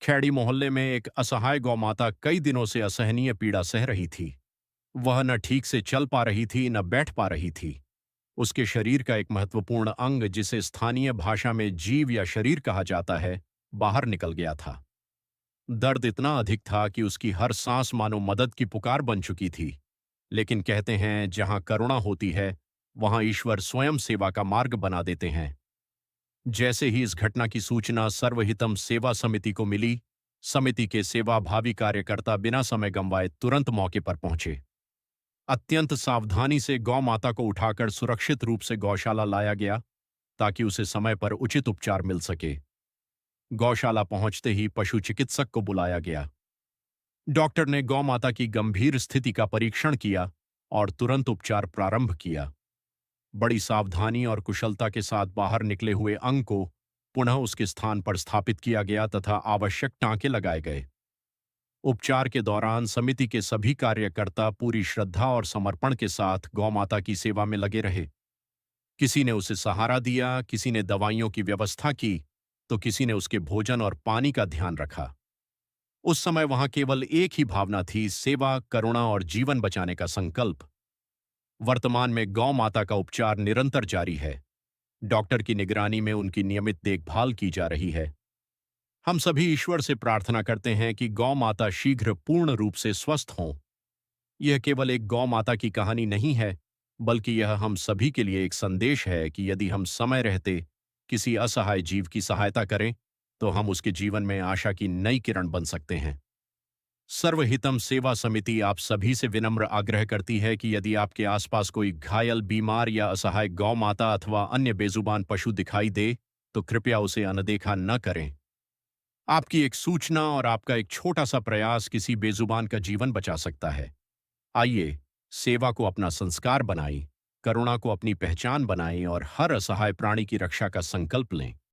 खैड़ी मोहल्ले में एक असहाय गौमाता कई दिनों से असहनीय पीड़ा सह रही थी। वह न ठीक से चल पा रही थी न बैठ पा रही थी। उसके शरीर का एक महत्वपूर्ण अंग, जिसे स्थानीय भाषा में जीव या शरीर कहा जाता है, बाहर निकल गया था। दर्द इतना अधिक था कि उसकी हर सांस मानो मदद की पुकार बन चुकी थी। लेकिन कहते हैं, जहां करुणा होती है वहां ईश्वर स्वयं सेवा का मार्ग बना देते हैं। जैसे ही इस घटना की सूचना सर्वहितम सेवा समिति को मिली, समिति के सेवाभावी कार्यकर्ता बिना समय गंवाए तुरंत मौके पर पहुंचे। अत्यंत सावधानी से गौ माता को उठाकर सुरक्षित रूप से गौशाला लाया गया, ताकि उसे समय पर उचित उपचार मिल सके। गौशाला पहुंचते ही पशु चिकित्सक को बुलाया गया। डॉक्टर ने गौ माता की गंभीर स्थिति का परीक्षण किया और तुरंत उपचार प्रारंभ किया। बड़ी सावधानी और कुशलता के साथ बाहर निकले हुए अंग को पुनः उसके स्थान पर स्थापित किया गया तथा आवश्यक टांके लगाए गए। उपचार के दौरान समिति के सभी कार्यकर्ता पूरी श्रद्धा और समर्पण के साथ गौमाता की सेवा में लगे रहे। किसी ने उसे सहारा दिया, किसी ने दवाइयों की व्यवस्था की, तो किसी ने उसके भोजन और पानी का ध्यान रखा। उस समय वहां केवल एक ही भावना थी: सेवा, करुणा और जीवन बचाने का संकल्प। वर्तमान में गौ माता का उपचार निरंतर जारी है। डॉक्टर की निगरानी में उनकी नियमित देखभाल की जा रही है। हम सभी ईश्वर से प्रार्थना करते हैं कि गौ माता शीघ्र पूर्ण रूप से स्वस्थ हों। यह केवल एक गौ माता की कहानी नहीं है, बल्कि यह हम सभी के लिए एक संदेश है कि यदि हम समय रहते किसी असहाय जीव की सहायता करें, तो हम उसके जीवन में आशा की नई किरण बन सकते हैं। सर्वहितम सेवा समिति आप सभी से विनम्र आग्रह करती है कि यदि आपके आसपास कोई घायल, बीमार या असहाय गौ माता अथवा अन्य बेजुबान पशु दिखाई दे, तो कृपया उसे अनदेखा न करें। आपकी एक सूचना और आपका एक छोटा सा प्रयास किसी बेजुबान का जीवन बचा सकता है। आइए, सेवा को अपना संस्कार बनाएं, करुणा को अपनी पहचान बनाएं और हर असहाय प्राणी की रक्षा का संकल्प लें।